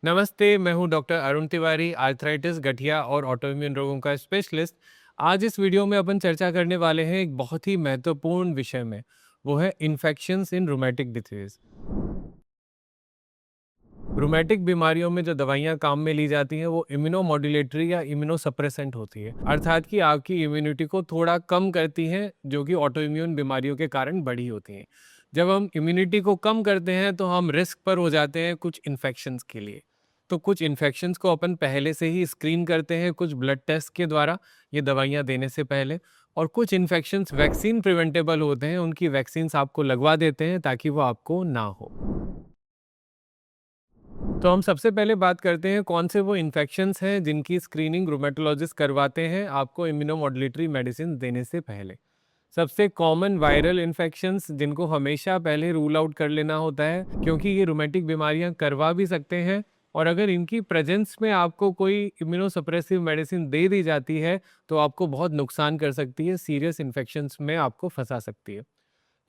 नमस्ते, मैं हूं डॉक्टर अरुण तिवारी, आर्थराइटिस, गठिया और ऑटोइम्यून रोगों का स्पेशलिस्ट। आज इस वीडियो में अपन चर्चा करने वाले हैं एक बहुत ही महत्वपूर्ण विषय में, वो है इन्फेक्शंस इन रूमेटिक डिसीज। रूमेटिक बीमारियों में जो दवाइयाँ काम में ली जाती हैं वो इम्यूनोमॉड्यूलेटरी या इम्यूनोसप्रेसेंट होती है, अर्थात कि आपकी इम्यूनिटी को थोड़ा कम करती हैं, जो कि ऑटोइम्यून बीमारियों के कारण बढ़ी होती हैं। जब हम इम्यूनिटी को कम करते हैं तो हम रिस्क पर हो जाते हैं कुछ इन्फेक्शंस के लिए। तो कुछ इन्फेक्शंस को अपन पहले से ही स्क्रीन करते हैं कुछ ब्लड टेस्ट के द्वारा, ये दवाइयाँ देने से पहले। और कुछ इन्फेक्शंस वैक्सीन प्रिवेंटेबल होते हैं, उनकी वैक्सीन्स आपको लगवा देते हैं ताकि वो आपको ना हो। तो हम सबसे पहले बात करते हैं कौन से वो इन्फेक्शंस हैं जिनकी स्क्रीनिंग रूमेटोलॉजिस्ट करवाते हैं आपको इम्यूनोमॉड्यूलेटरी मेडिसिन देने से पहले। सबसे कॉमन वायरल इन्फेक्शंस जिनको हमेशा पहले रूल आउट कर लेना होता है, क्योंकि ये रूमेटिक बीमारियां करवा भी सकते हैं, और अगर इनकी प्रेजेंस में आपको कोई इम्यूनोसप्रेसिव मेडिसिन दे दी जाती है तो आपको बहुत नुकसान कर सकती है, सीरियस इन्फेक्शंस में आपको फंसा सकती है।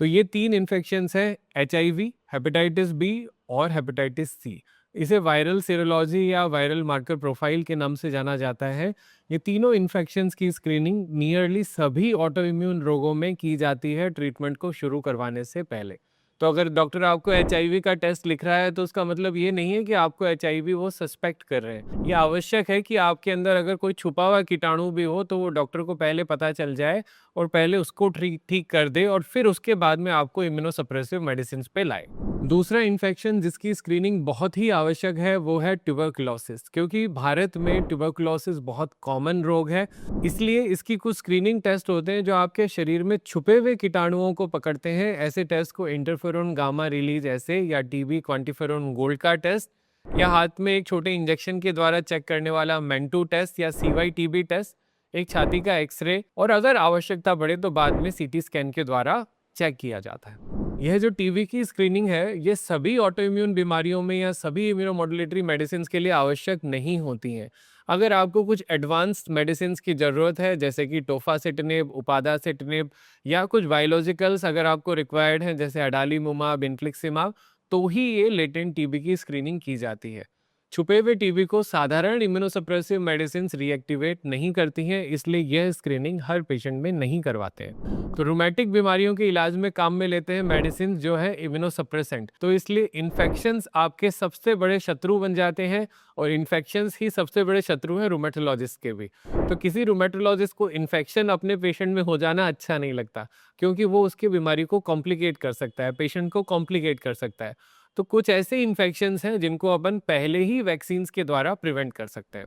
तो ये 3 इन्फेक्शंस हैं, एचआईवी, हेपेटाइटिस बी और हेपेटाइटिस सी। इसे वायरल सीरोलॉजी या वायरल मार्कर प्रोफाइल के नाम से जाना जाता है। ये तीनों इन्फेक्शंस की स्क्रीनिंग नियरली सभी ऑटो इम्यून रोगों में की जाती है ट्रीटमेंट को शुरू करवाने से पहले। तो अगर डॉक्टर आपको एचआईवी का टेस्ट लिख रहा है तो उसका मतलब ये नहीं है कि आपको एचआईवी वो सस्पेक्ट कर रहे हैं। ये आवश्यक है कि आपके अंदर अगर कोई छुपा हुआ कीटाणु भी हो तो वो डॉक्टर को पहले पता चल जाए और पहले उसको ठीक ठीक कर दे, और फिर उसके बाद में आपको इम्यूनोसप्रेसिव मेडिसिन पे लाए। दूसरा इन्फेक्शन जिसकी स्क्रीनिंग बहुत ही आवश्यक है वो है ट्यूबरकुलोसिस, क्योंकि भारत में ट्यूबरकुलोसिस बहुत कॉमन रोग है। इसलिए इसकी कुछ स्क्रीनिंग टेस्ट होते हैं जो आपके शरीर में छुपे हुए कीटाणुओं को पकड़ते हैं। ऐसे टेस्ट को इंटरफेरोन गामा रिलीज ऐसे या टीबी क्वांटिफेरोन गोल्ड का टेस्ट, या हाथ में एक छोटे इंजेक्शन के द्वारा चेक करने वाला मेंटू टेस्ट या सीवाई-टीबी टेस्ट, एक छाती का एक्सरे, और अगर आवश्यकता पड़े तो बाद में सीटी स्कैन के द्वारा चेक किया जाता है। यह जो टीबी की स्क्रीनिंग है, ये सभी ऑटोइम्यून बीमारियों में या सभी इम्यूनोमॉड्यूलेटरी मेडिसिन के लिए आवश्यक नहीं होती हैं। अगर आपको कुछ एडवांस्ड मेडिसिन की ज़रूरत है, जैसे कि टोफासिटिनिब, उपादासिटिनिब, या कुछ बायोलॉजिकल्स अगर आपको रिक्वायर्ड हैं, जैसे अडालीमुमाब, इन्फ्लिक्सिमाब, तो ही ये लेटेंट टीबी की स्क्रीनिंग की जाती है। छुपे हुए टीबी को साधारण इम्यूनोसप्रेसिव मेडिसिन रिएक्टिवेट नहीं करती हैं, इसलिए यह स्क्रीनिंग हर पेशेंट में नहीं करवाते हैं। तो रूमेटिक बीमारियों के इलाज में काम में लेते हैं मेडिसिन जो है इम्यूनोसप्रेसेंट, तो इसलिए इन्फेक्शंस आपके सबसे बड़े शत्रु बन जाते हैं, और इन्फेक्शंस ही सबसे बड़े शत्रु हैं रूमेटोलॉजिस्ट के भी। तो किसी रूमेटोलॉजिस्ट को इन्फेक्शन अपने पेशेंट में हो जाना अच्छा नहीं लगता, क्योंकि वो उसकी बीमारी को कॉम्प्लिकेट कर सकता है, पेशेंट को कॉम्प्लिकेट कर सकता है। तो कुछ ऐसे इन्फेक्शंस हैं जिनको अपन पहले ही वैक्सीन्स के द्वारा प्रिवेंट कर सकते हैं।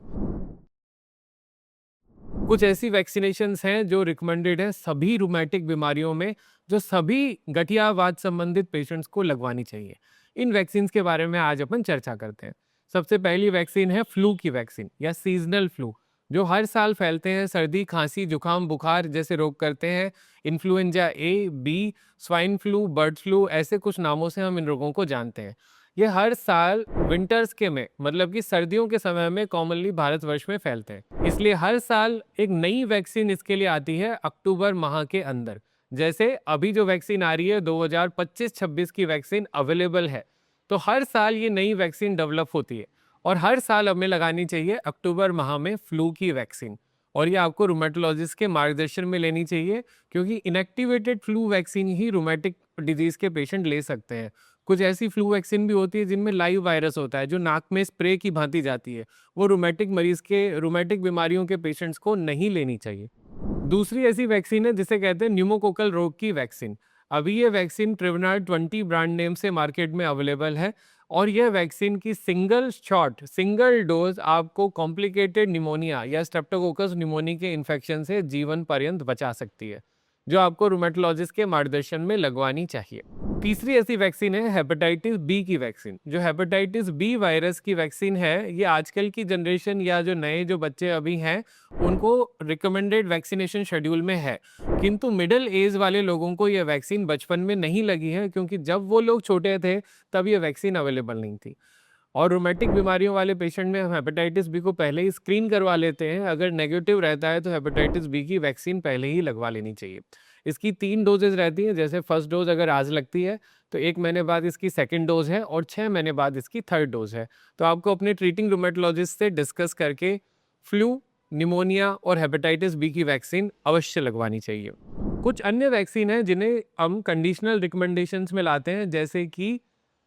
कुछ ऐसी वैक्सीनेशंस हैं जो रिकमेंडेड है सभी रूमेटिक बीमारियों में, जो सभी गठियावाद संबंधित पेशेंट्स को लगवानी चाहिए। इन वैक्सीन्स के बारे में आज अपन चर्चा करते हैं। सबसे पहली वैक्सीन है फ्लू की वैक्सीन या सीजनल फ्लू, जो हर साल फैलते हैं, सर्दी, खांसी, जुकाम, बुखार जैसे रोग करते हैं। Influenza A, B, swine flu, bird flu, ऐसे कुछ नामों से हम इन रोगों को जानते हैं। ये हर साल विंटर्स के में, मतलब कि सर्दियों के समय में कॉमनली भारतवर्ष में फैलते हैं। इसलिए हर साल एक नई वैक्सीन इसके लिए आती है अक्टूबर माह के अंदर। जैसे अभी जो वैक्सीन आ रही है 2025-26 की वैक्सीन अवेलेबल है, तो हर साल ये नई वैक्सीन डेवलप होती है, और हर साल हमें लगानी चाहिए अक्टूबर माह में फ्लू की वैक्सीन। और ये आपको रूमेटोलॉजिस्ट के मार्गदर्शन में लेनी चाहिए, क्योंकि इनएक्टिवेटेड फ्लू वैक्सीन ही रूमेटिक डिजीज के पेशेंट ले सकते हैं। कुछ ऐसी फ्लू वैक्सीन भी होती है जिनमें लाइव वायरस होता है, जो नाक में स्प्रे की भांति जाती है। वो रूमेटिक बीमारियों के पेशेंट्स को नहीं लेनी चाहिए। दूसरी ऐसी वैक्सीन है जिसे कहते हैं न्यूमोकोकल रोग की वैक्सीन। अभी ये वैक्सीन प्रिवनार 20 ब्रांड नेम से मार्केट में अवेलेबल है, और यह वैक्सीन की सिंगल शॉट, सिंगल डोज आपको कॉम्प्लिकेटेड निमोनिया या स्ट्रेप्टोकोकस निमोनी के इन्फेक्शन से जीवन पर्यंत बचा सकती है, जो आपको रूमेटोलॉजिस्ट के मार्गदर्शन में लगवानी चाहिए। तीसरी ऐसी वैक्सीन है हेपेटाइटिस बी की वैक्सीन। जो हेपेटाइटिस बी वायरस की वैक्सीन है, ये आजकल की जनरेशन या जो नए जो बच्चे अभी हैं, उनको रिकमेंडेड वैक्सीनेशन शेड्यूल में है। किंतु मिडिल एज वाले लोगों को ये वैक्सीन बचपन में नहीं लगी है, क्योंकि जब वो लोग छोटे थे तब ये वैक्सीन अवेलेबल नहीं थी। और रूमेटिक बीमारियों वाले पेशेंट में हम हेपेटाइटिस बी को पहले ही स्क्रीन करवा लेते हैं। अगर नेगेटिव रहता है तो हेपेटाइटिस बी की वैक्सीन पहले ही लगवा लेनी चाहिए। इसकी 3 डोजेज़ रहती हैं, जैसे फर्स्ट डोज़ अगर आज लगती है, तो 1 महीने बाद इसकी सेकंड डोज़ है और 6 महीने बाद इसकी थर्ड डोज़ है। तो आपको अपने ट्रीटिंग रूमेटोलॉजिस्ट से डिस्कस करके फ्लू, निमोनिया और हेपेटाइटिस बी की वैक्सीन अवश्य लगवानी चाहिए। कुछ अन्य वैक्सीन हैं जिन्हें हम कंडीशनल रिकमेंडेशंस में लाते हैं, जैसे कि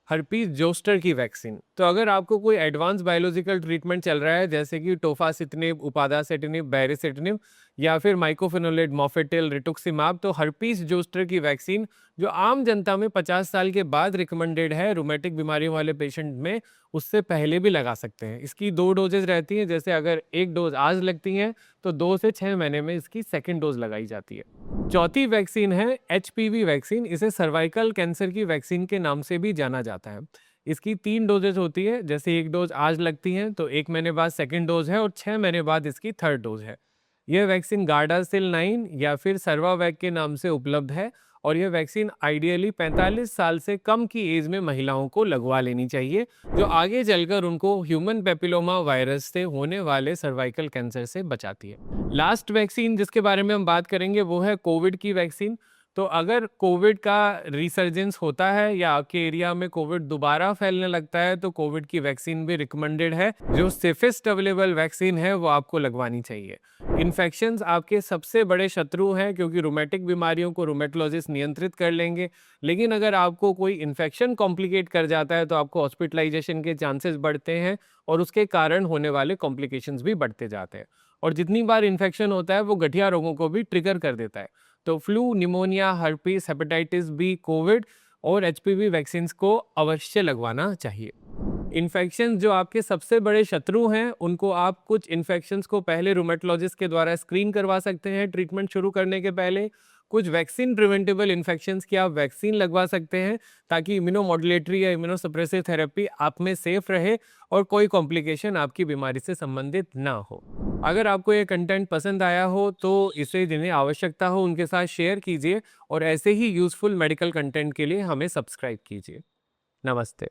हर्पीस जोस्टर की वैक्सीन। तो अगर आपको कोई एडवांस बायोलॉजिकल ट्रीटमेंट चल रहा है, जैसे कि टोफासिटिनिब, उपादासिटिनिब, बैरिसिटिनिब या फिर माइकोफेनोलेट, मॉफेटिल, रिटुक्सिमाब, तो हर्पीस जोस्टर की वैक्सीन जो आम जनता में 50 साल के बाद रिकमेंडेड है रूमेटिक बीमारियों वाले पेशेंट में, उससे पहले भी लगा सकते हैं। इसकी 2 डोजेज़ रहती हैं, जैसे अगर 1 डोज़ आज लगती हैं, तो 2 से 6 महीने में इसकी सेकंड डोज़ लगाई जाती है। चौथी वैक्सीन है एचपीवी वैक्सीन। इसे सर्वाइकल कैंसर की वैक्सीन के नाम से भी जाना जाता है। इसकी 3 डोजेज़ होती है, जैसे 1 डोज़ आज लगती है, तो 1 महीने बाद सेकंड डोज़ है और 6 महीने बाद इसकी थर्ड डोज़ है। यह वैक्सीन गार्डासिल 9 या फिर सर्वावैक के नाम से उपलब्ध है और यह वैक्सीन आइडियली 45 साल से कम की एज में महिलाओं को लगवा लेनी चाहिए, जो आगे चलकर उनको ह्यूमन पेपिलोमा वायरस से होने वाले सर्वाइकल कैंसर से बचाती है। लास्ट वैक्सीन जिसके बारे में हम बात करेंगे वो है कोविड की वैक्सीन। तो अगर कोविड का रिसर्जेंस होता है या आपके एरिया में कोविड दोबारा फैलने लगता है, तो कोविड की वैक्सीन भी रिकमेंडेड है। जो सेफेस्ट अवेलेबल वैक्सीन है वो आपको लगवानी चाहिए। इन्फेक्शंस आपके सबसे बड़े शत्रु हैं, क्योंकि रूमेटिक बीमारियों को रूमेटोलॉजिस्ट नियंत्रित कर लेंगे। लेकिन अगर आपको कोई इन्फेक्शन कॉम्प्लिकेट कर जाता है, तो आपको हॉस्पिटलाइजेशन के चांसेस बढ़ते हैं और उसके कारण होने वाले कॉम्प्लिकेशंस भी बढ़ते जाते हैं। और जितनी बार इन्फेक्शन होता है वो गठिया रोगों को भी ट्रिगर कर देता है। तो flu, pneumonia, herpes, hepatitis B, COVID और एचपीवी वैक्सीन्स को अवश्य लगवाना चाहिए। इन्फेक्शन जो आपके सबसे बड़े शत्रु हैं, उनको आप कुछ इन्फेक्शंस को पहले रूमेटोलॉजिस्ट के द्वारा स्क्रीन करवा सकते हैं ट्रीटमेंट शुरू करने के पहले। कुछ वैक्सीन प्रिवेंटेबल इन्फेक्शंस की आप वैक्सीन लगवा सकते हैं, ताकि इम्यूनोमॉड्यूलेटरी या इम्यूनोसप्रेसिव थेरेपी आप में सेफ रहे और कोई कॉम्प्लिकेशन आपकी बीमारी से संबंधित ना हो। अगर आपको ये कंटेंट पसंद आया हो, तो इसे जिन्हें आवश्यकता हो उनके साथ शेयर कीजिए और ऐसे ही यूज़फुल मेडिकल कंटेंट के लिए हमें सब्सक्राइब कीजिए। नमस्ते।